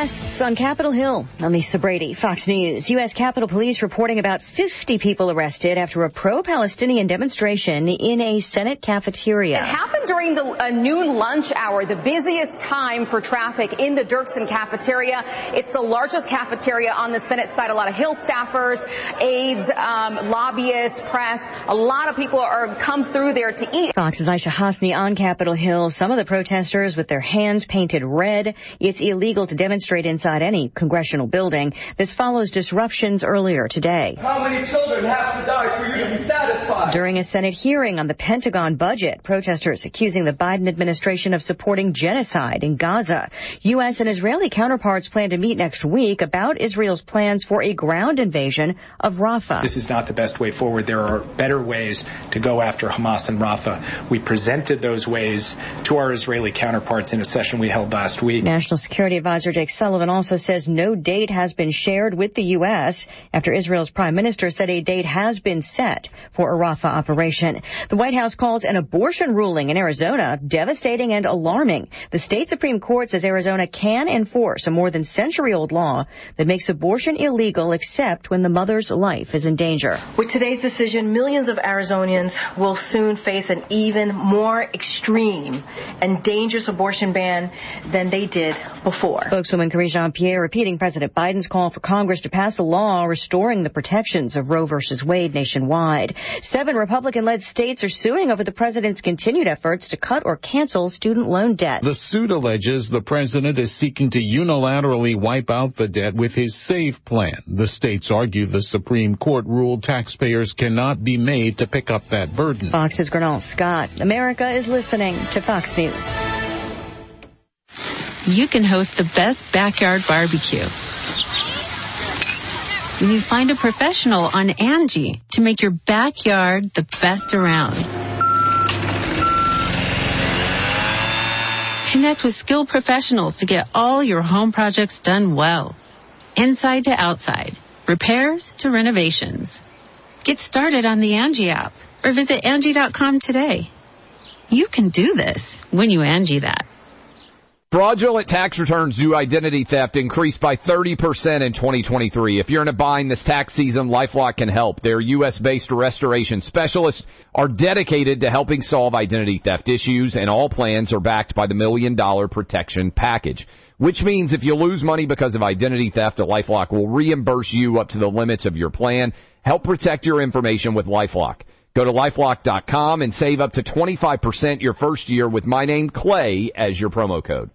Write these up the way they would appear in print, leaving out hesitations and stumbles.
Arrests on Capitol Hill. I'm Lisa Brady, Fox News. U.S. Capitol Police reporting about 50 people arrested after a pro-Palestinian demonstration in a Senate cafeteria. It happened during the noon lunch hour, the busiest time for traffic in the Dirksen cafeteria. It's the largest cafeteria on the Senate side. A lot of Hill staffers, aides, lobbyists, press. A lot of people are come through there to eat. Fox's Aisha Hasni on Capitol Hill. Some of the protesters with their hands painted red. It's illegal to demonstrate inside any congressional building. This follows disruptions earlier today. How many children have to die for you to be satisfied? During a Senate hearing on the Pentagon budget, protesters accusing the Biden administration of supporting genocide in Gaza. U.S. and Israeli counterparts plan to meet next week about Israel's plans for a ground invasion of Rafah. This is not the best way forward. There are better ways to go after Hamas and Rafah. We presented those ways to our Israeli counterparts in a session we held last week. National Security Advisor Jake Sullivan also says no date has been shared with the U.S. after Israel's prime minister said a date has been set for a Rafah operation. The White House calls an abortion ruling in Arizona devastating and alarming. The state Supreme Court says Arizona can enforce a more than century-old law that makes abortion illegal except when the mother's life is in danger. With today's decision, millions of Arizonians will soon face an even more extreme and dangerous abortion ban than they did before. Spokeswoman Karine Jean-Pierre repeating President Biden's call for Congress to pass a law restoring the protections of Roe v. Wade nationwide. 7 Republican-led states are suing over the president's continued efforts to cut or cancel student loan debt. The suit alleges the president is seeking to unilaterally wipe out the debt with his SAVE plan. The states argue the Supreme Court ruled taxpayers cannot be made to pick up that burden. Fox's Gernal Scott. America is listening to Fox News. You can host the best backyard barbecue when you find a professional on Angie to make your backyard the best around. Connect with skilled professionals to get all your home projects done well. Inside to outside, repairs to renovations. Get started on the Angie app or visit Angie.com today. You can do this when you Angie that. Fraudulent tax returns due to identity theft increased by 30% in 2023. If you're in a bind this tax season, LifeLock can help. Their U.S.-based restoration specialists are dedicated to helping solve identity theft issues, and all plans are backed by the $1 Million Protection Package, which means if you lose money because of identity theft, LifeLock will reimburse you up to the limits of your plan. Help protect your information with LifeLock. Go to LifeLock.com and save up to 25% your first year with my name, Clay, as your promo code.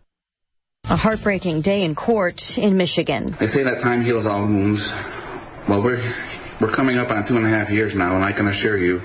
A heartbreaking day in court in Michigan. They say that time heals all wounds. Well, we're coming up on 2.5 years now, and I can assure you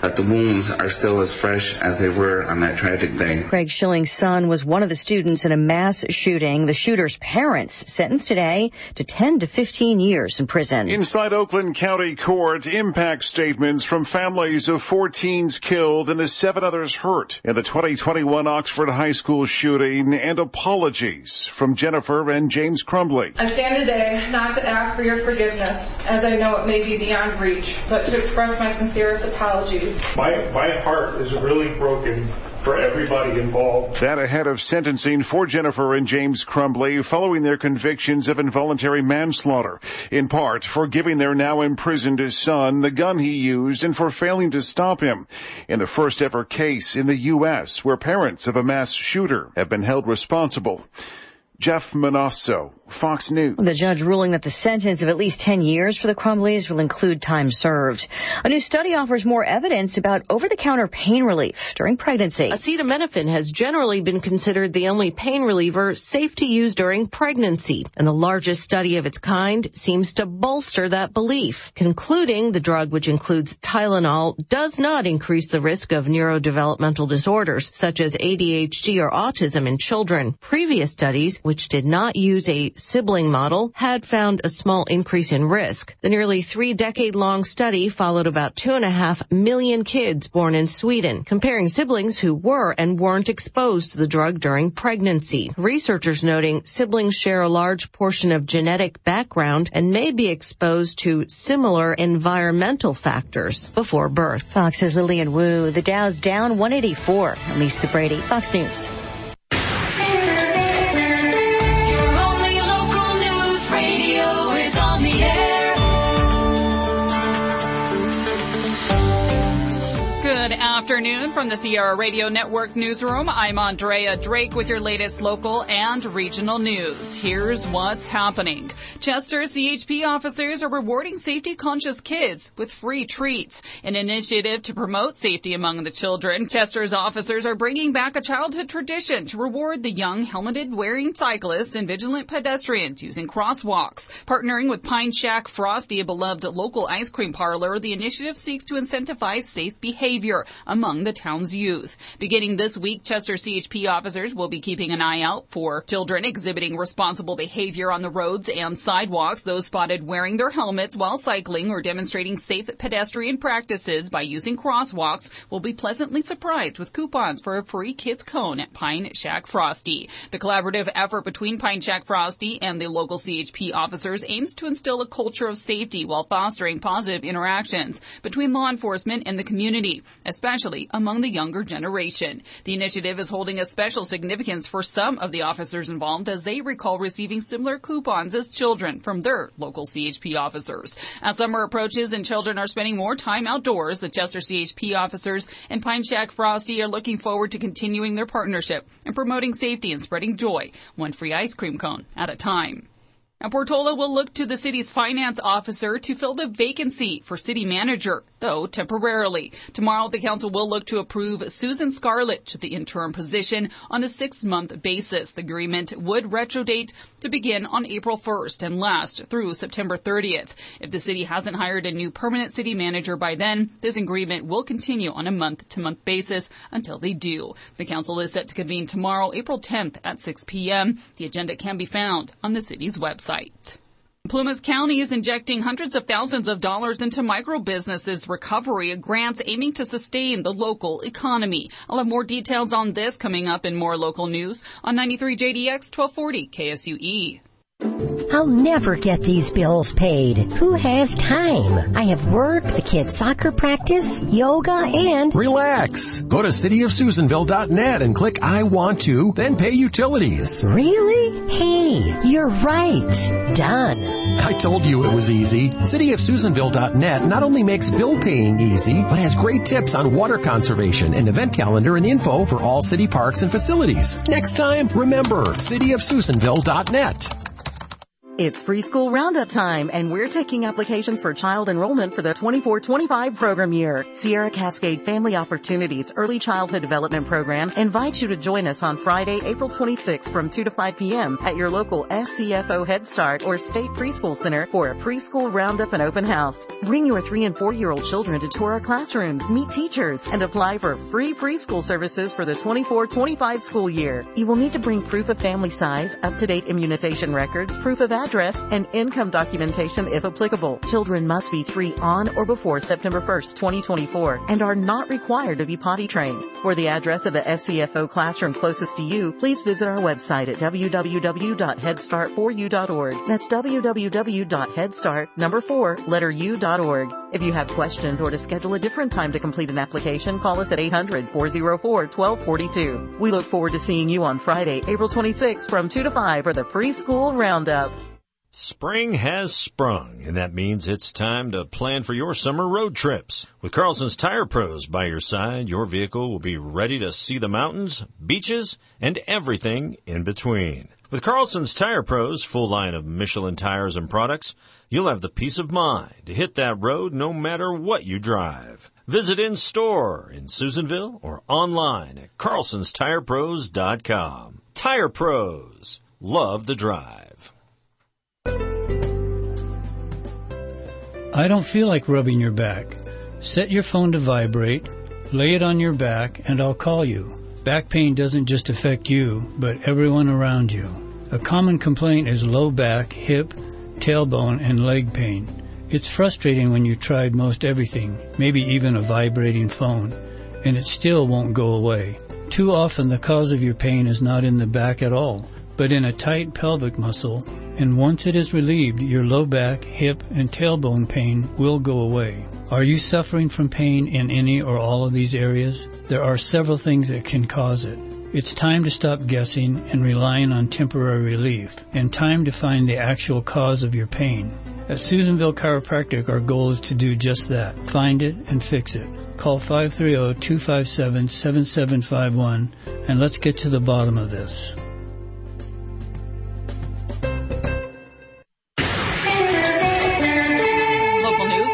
that the wounds are still as fresh as they were on that tragic day. Craig Schilling's son was one of the students in a mass shooting. The shooter's parents sentenced today to 10 to 15 years in prison. Inside Oakland County Court, impact statements from families of 4 teens killed and the 7 others hurt in the 2021 Oxford High School shooting, and apologies from Jennifer and James Crumbly. I stand today not to ask for your forgiveness, as I know it may be beyond reach, but to express my sincerest apologies. My heart is really broken for everybody involved. That ahead of sentencing for Jennifer and James Crumbly following their convictions of involuntary manslaughter, in part for giving their now imprisoned son the gun he used and for failing to stop him in the first ever case in the U.S. where parents of a mass shooter have been held responsible. Jeff Manasso, Fox News. The judge ruling that the sentence of at least 10 years for the Crumbleys will include time served. A new study offers more evidence about over-the-counter pain relief during pregnancy. Acetaminophen has generally been considered the only pain reliever safe to use during pregnancy, and the largest study of its kind seems to bolster that belief, concluding the drug, which includes Tylenol, does not increase the risk of neurodevelopmental disorders such as ADHD or autism in children. Previous studies, which did not use a sibling model, had found a small increase in risk. The nearly 3-decade-long study followed about 2.5 million kids born in Sweden, comparing siblings who were and weren't exposed to the drug during pregnancy. Researchers noting siblings share a large portion of genetic background and may be exposed to similar environmental factors before birth. Fox's Lillian Wu. The Dow's down 184. I'm Lisa Brady, Fox News. afternoon from the Sierra Radio Network newsroom. I'm Andrea Drake with your latest local and regional news. Here's what's happening. Chester CHP officers are rewarding safety-conscious kids with free treats, an initiative to promote safety among the children. Chester's officers are bringing back a childhood tradition to reward the young helmeted-wearing cyclists and vigilant pedestrians using crosswalks. Partnering with Pine Shack Frosty, a beloved local ice cream parlor, the initiative seeks to incentivize safe behavior among the town's youth. Beginning this week, Chester CHP officers will be keeping an eye out for children exhibiting responsible behavior on the roads and sidewalks. Those spotted wearing their helmets while cycling or demonstrating safe pedestrian practices by using crosswalks will be pleasantly surprised with coupons for a free kids cone at Pine Shack Frosty. The collaborative effort between Pine Shack Frosty and the local CHP officers aims to instill a culture of safety while fostering positive interactions between law enforcement and the community, especially among the younger generation. The initiative is holding a special significance for some of the officers involved as they recall receiving similar coupons as children from their local CHP officers. As summer approaches and children are spending more time outdoors, the Chester CHP officers and Pine Shack Frosty are looking forward to continuing their partnership and promoting safety and spreading joy, one free ice cream cone at a time. Now, Portola will look to the city's finance officer to fill the vacancy for city manager, though temporarily. Tomorrow, the council will look to approve Susan Scarlett to the interim position on a 6-month basis. The agreement would retrodate to begin on April 1st and last through September 30th. If the city hasn't hired a new permanent city manager by then, this agreement will continue on a month-to-month basis until they do. The council is set to convene tomorrow, April 10th at 6 p.m. The agenda can be found on the city's website. Plumas County is injecting hundreds of thousands of dollars into micro-businesses recovery grants aiming to sustain the local economy. I'll have more details on this coming up in more local news on 93 JDX 1240 KSUE. I'll never get these bills paid. Who has time? I have work, the kids' soccer practice, yoga, and... Relax. Go to cityofsusanville.net and click I want to, then pay utilities. Really? Hey, you're right. Done. I told you it was easy. Cityofsusanville.net not only makes bill paying easy, but has great tips on water conservation, an event calendar, and info for all city parks and facilities. Next time, remember, cityofsusanville.net. It's preschool roundup time, and we're taking applications for child enrollment for the 24-25 program year. Sierra Cascade Family Opportunities Early Childhood Development Program invites you to join us on Friday, April 26th from 2 to 5 p.m. at your local SCFO Head Start or State Preschool Center for a preschool roundup and open house. Bring your 3- and 4-year-old children to tour our classrooms, meet teachers, and apply for free preschool services for the 24-25 school year. You will need to bring proof of family size, up-to-date immunization records, proof of address, and income documentation if applicable. Children must be 3 on or before September 1st, 2024, and are not required to be potty trained. For the address of the SCFO classroom closest to you, please visit our website at www.headstartforyou.org. That's www.headstartnumber4u.org. If you have questions or to schedule a different time to complete an application, call us at 800-404-1242. We look forward to seeing you on Friday, April 26th from 2 to 5 for the preschool roundup. Spring has sprung, and that means it's time to plan for your summer road trips. With Carlson's Tire Pros by your side, your vehicle will be ready to see the mountains, beaches, and everything in between. With Carlson's Tire Pros' full line of Michelin tires and products, you'll have the peace of mind to hit that road no matter what you drive. Visit in-store in Susanville or online at carlsonstirepros.com. Tire Pros. Love the drive. I don't feel like rubbing your back. Set your phone to vibrate, lay it on your back, and I'll call you. Back pain doesn't just affect you, but everyone around you. A common complaint is low back, hip, tailbone, and leg pain. It's frustrating when you tried most everything, maybe even a vibrating phone, and it still won't go away. Too often the cause of your pain is not in the back at all, but in a tight pelvic muscle, and once it is relieved, your low back, hip, and tailbone pain will go away. Are you suffering from pain in any or all of these areas? There are several things that can cause it. It's time to stop guessing and relying on temporary relief, and time to find the actual cause of your pain. At Susanville Chiropractic, our goal is to do just that. Find it and fix it. Call 530-257-7751 and let's get to the bottom of this.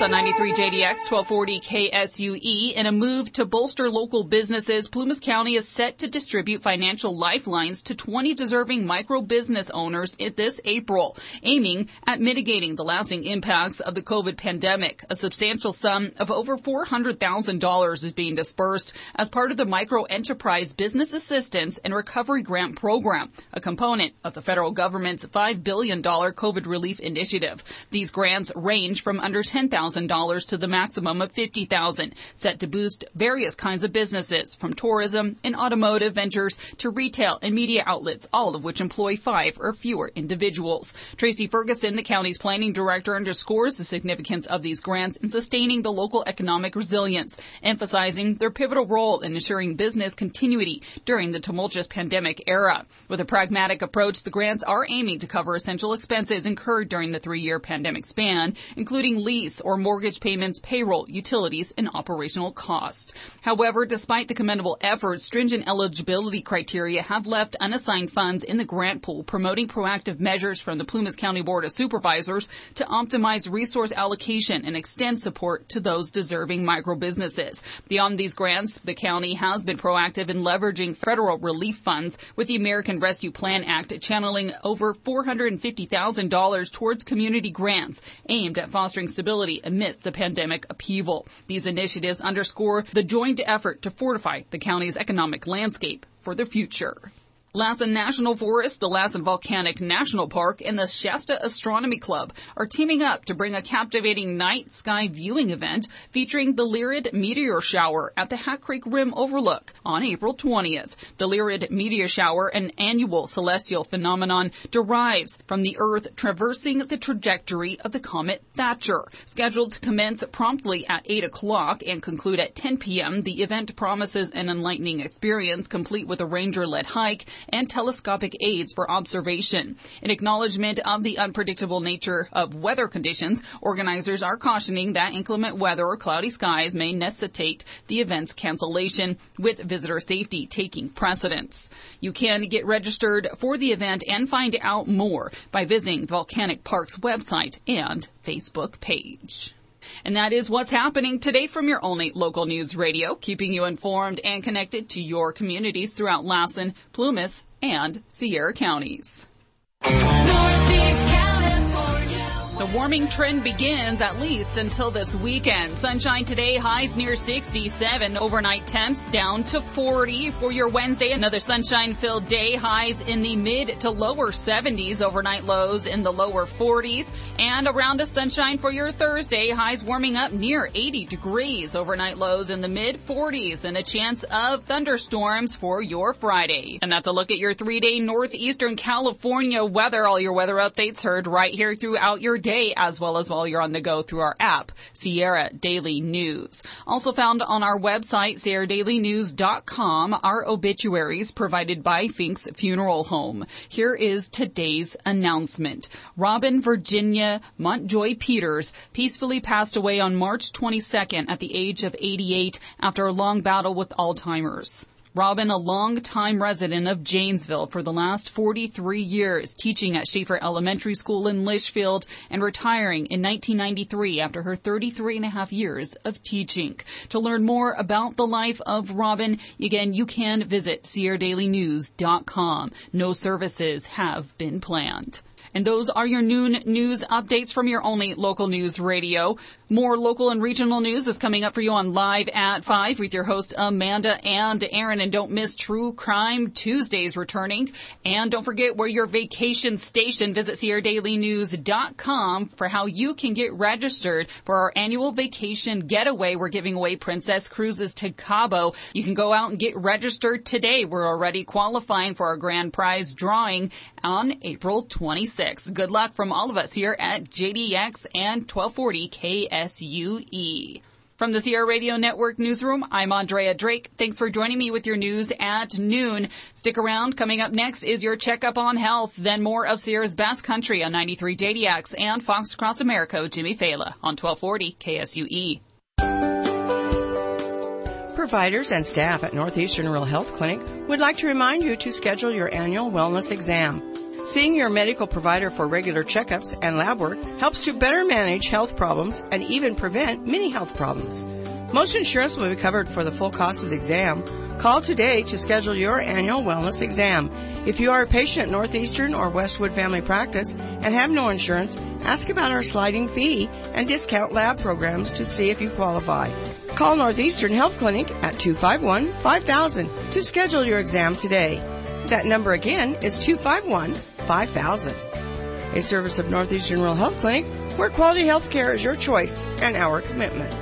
On 93 JDX 1240 KSUE. In a move to bolster local businesses, Plumas County is set to distribute financial lifelines to 20 deserving micro business owners this April, aiming at mitigating the lasting impacts of the COVID pandemic. A substantial sum of over $400,000 is being dispersed as part of the Micro Enterprise Business Assistance and Recovery Grant Program, a component of the federal government's $5 billion COVID relief initiative. These grants range from under $10,000 to the maximum of $50,000, set to boost various kinds of businesses, from tourism and automotive ventures to retail and media outlets, all of which employ 5 or fewer individuals. Tracy Ferguson, the county's planning director, underscores the significance of these grants in sustaining the local economic resilience, emphasizing their pivotal role in ensuring business continuity during the tumultuous pandemic era. With a pragmatic approach, the grants are aiming to cover essential expenses incurred during the 3-year pandemic span, including lease or mortgage payments, payroll, utilities, and operational costs. However, despite the commendable efforts, stringent eligibility criteria have left unassigned funds in the grant pool, promoting proactive measures from the Plumas County Board of Supervisors to optimize resource allocation and extend support to those deserving micro businesses. Beyond these grants, the county has been proactive in leveraging federal relief funds, with the American Rescue Plan Act channeling over $450,000 towards community grants aimed at fostering stability amidst the pandemic upheaval. These initiatives underscore the joint effort to fortify the county's economic landscape for the future. Lassen National Forest, the Lassen Volcanic National Park, and the Shasta Astronomy Club are teaming up to bring a captivating night sky viewing event featuring the Lyrid meteor shower at the Hat Creek Rim Overlook on April 20th. The Lyrid meteor shower, an annual celestial phenomenon, derives from the Earth traversing the trajectory of the comet Thatcher. Scheduled to commence promptly at 8 o'clock and conclude at 10 p.m., the event promises an enlightening experience, complete with a ranger-led hike and telescopic aids for observation. In acknowledgement of the unpredictable nature of weather conditions, organizers are cautioning that inclement weather or cloudy skies may necessitate the event's cancellation, with visitor safety taking precedence. You can get registered for the event and find out more by visiting the Volcanic Park's website and Facebook page. And that is what's happening today from your only local news radio, keeping you informed and connected to your communities throughout Lassen, Plumas, and Sierra counties. The warming trend begins at least until this weekend. Sunshine today, highs near 67. Overnight temps down to 40 for your Wednesday. Another sunshine-filled day, highs in the mid to lower 70s. Overnight lows in the lower 40s. And a round of sunshine for your Thursday, highs warming up near 80 degrees. Overnight lows in the mid 40s and a chance of thunderstorms for your Friday. And that's a look at your 3-day northeastern California weather. All your weather updates heard right here throughout your day, as well as while you're on the go through our app, Sierra Daily News. Also found on our website, SierraDailyNews.com, are obituaries provided by Fink's Funeral Home. Here is today's announcement. Robin Virginia Montjoy Peters peacefully passed away on March 22nd at the age of 88 after a long battle with Alzheimer's. Robin, a long-time resident of Janesville for the last 43 years, teaching at Schaefer Elementary School in Litchfield and retiring in 1993 after her 33.5 years of teaching. To learn more about the life of Robin, again, you can visit SierraDailyNews.com. No services have been planned. And those are your noon news updates from your only local news radio. More local and regional news is coming up for you on Live at 5 with your hosts Amanda and Aaron. And don't miss True Crime Tuesdays returning. And don't forget, we're your vacation station. Visit SierraDailyNews.com for how you can get registered for our annual vacation getaway. We're giving away Princess Cruises to Cabo. You can go out and get registered today. We're already qualifying for our grand prize drawing on April 26th. Good luck from all of us here at JDX and 1240 KSUE. From the Sierra Radio Network newsroom, I'm Andrea Drake. Thanks for joining me with your news at noon. Stick around. Coming up next is your checkup on health, then more of Sierra's Best Country on 93 JDX and Fox Across America with Jimmy Fela on 1240 KSUE. providers and staff at Northeastern Rural Health Clinic would like to remind you to schedule your annual wellness exam. Seeing your medical provider for regular checkups and lab work helps to better manage health problems and even prevent many health problems. Most insurance will be covered for the full cost of the exam. Call today to schedule your annual wellness exam. If you are a patient at Northeastern or Westwood Family Practice and have no insurance, ask about our sliding fee and discount lab programs to see if you qualify. Call Northeastern Health Clinic at 251-5000 to schedule your exam today. That number again is 251-5000. A service of Northeastern Rural Health Clinic, where quality health care is your choice and our commitment.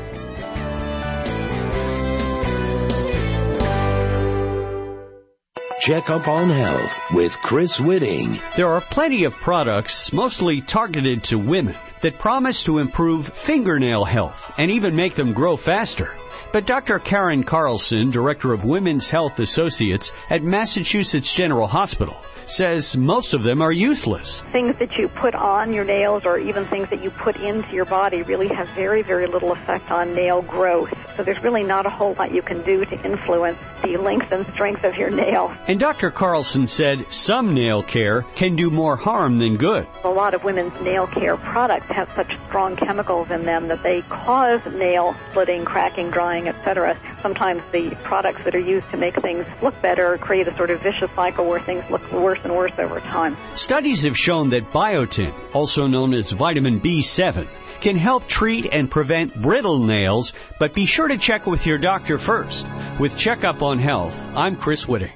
Check Up on Health with Chris Whitting. There are plenty of products, mostly targeted to women, that promise to improve fingernail health and even make them grow faster. But Dr. Karen Carlson, Director of Women's Health Associates at Massachusetts General Hospital, says most of them are useless. Things that you put on your nails or even things that you put into your body really have very, very little effect on nail growth. So there's really not a whole lot you can do to influence the length and strength of your nail. And Dr. Carlson said some nail care can do more harm than good. A lot of women's nail care products have such strong chemicals in them that they cause nail splitting, cracking, drying, etc. Sometimes the products that are used to make things look better create a sort of vicious cycle where things look worse and worse over time. Studies have shown that biotin, also known as vitamin B7, can help treat and prevent brittle nails, but be sure to check with your doctor first. With Checkup on Health, I'm Chris Whitting.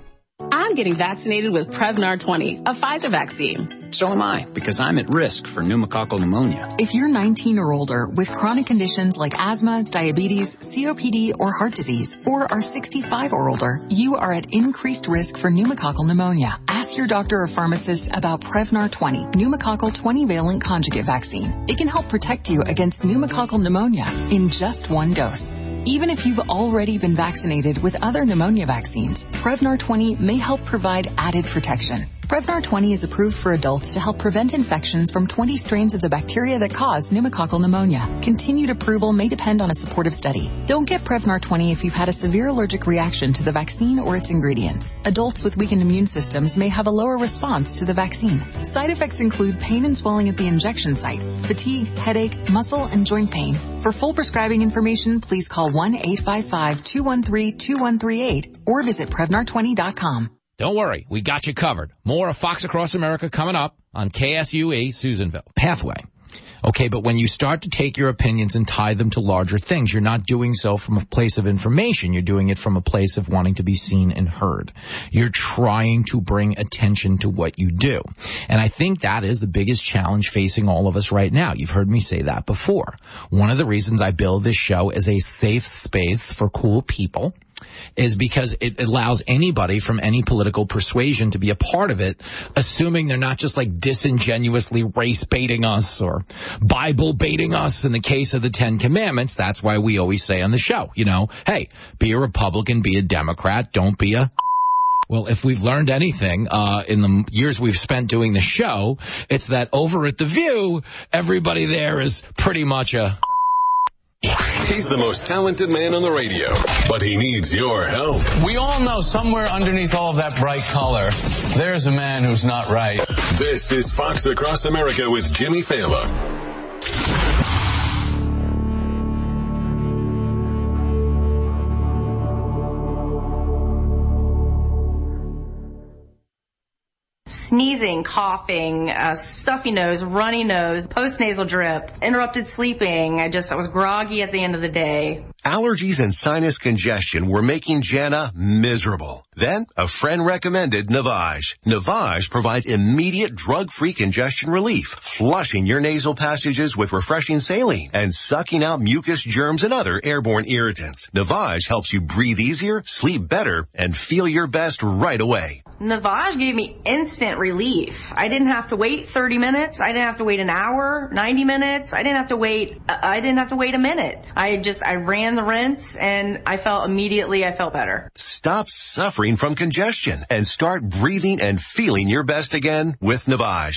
I'm getting vaccinated with Prevnar 20, a Pfizer vaccine. So am I, because I'm at risk for pneumococcal pneumonia. If you're 19 or older with chronic conditions like asthma, diabetes, COPD, or heart disease, or are 65 or older, you are at increased risk for pneumococcal pneumonia. Ask your doctor or pharmacist about Prevnar 20, pneumococcal 20-valent conjugate vaccine. It can help protect you against pneumococcal pneumonia in just one dose. Even if you've already been vaccinated with other pneumonia vaccines, Prevnar 20 may help provide added protection. Prevnar 20 is approved for adults to help prevent infections from 20 strains of the bacteria that cause pneumococcal pneumonia. Continued approval may depend on a supportive study. Don't get Prevnar 20 if you've had a severe allergic reaction to the vaccine or its ingredients. Adults with weakened immune systems may have a lower response to the vaccine. Side effects include pain and swelling at the injection site, fatigue, headache, muscle, and joint pain. For full prescribing information, please call 1-855-213-2138 or visit Prevnar20.com. Don't worry, we got you covered. More of Fox Across America coming up on KSUE Susanville. Pathway. Okay, but when you start to take your opinions and tie them to larger things, you're not doing so from a place of information. You're doing it from a place of wanting to be seen and heard. You're trying to bring attention to what you do. And I think that is the biggest challenge facing all of us right now. You've heard me say that before. One of the reasons I build this show as a safe space for cool people is because it allows anybody from any political persuasion to be a part of it, assuming they're not just like disingenuously race baiting us or Bible baiting us in the case of the 10 Commandments. That's why we always say on the show, you know, hey, be a Republican, be a Democrat, don't be a... Well, if we've learned anything in the years we've spent doing the show, it's that over at The View, everybody there is pretty much a... He's the most talented man on the radio, but he needs your help. We all know somewhere underneath all of that bright color, there's a man who's not right. This is Fox Across America with Jimmy Fallon. Sneezing, coughing, stuffy nose, runny nose, postnasal drip, interrupted sleeping. I was groggy at the end of the day. Allergies and sinus congestion were making Jana miserable. Then a friend recommended Navage. Navage provides immediate drug-free congestion relief, flushing your nasal passages with refreshing saline and sucking out mucus, germs, and other airborne irritants. Navage helps you breathe easier, sleep better, and feel your best right away. Navage gave me instant relief. I didn't have to wait 30 minutes. I didn't have to wait an hour, 90 minutes. I didn't have to wait a minute. I ran the rinse and I felt better. Stop suffering from congestion and start breathing and feeling your best again with Navage.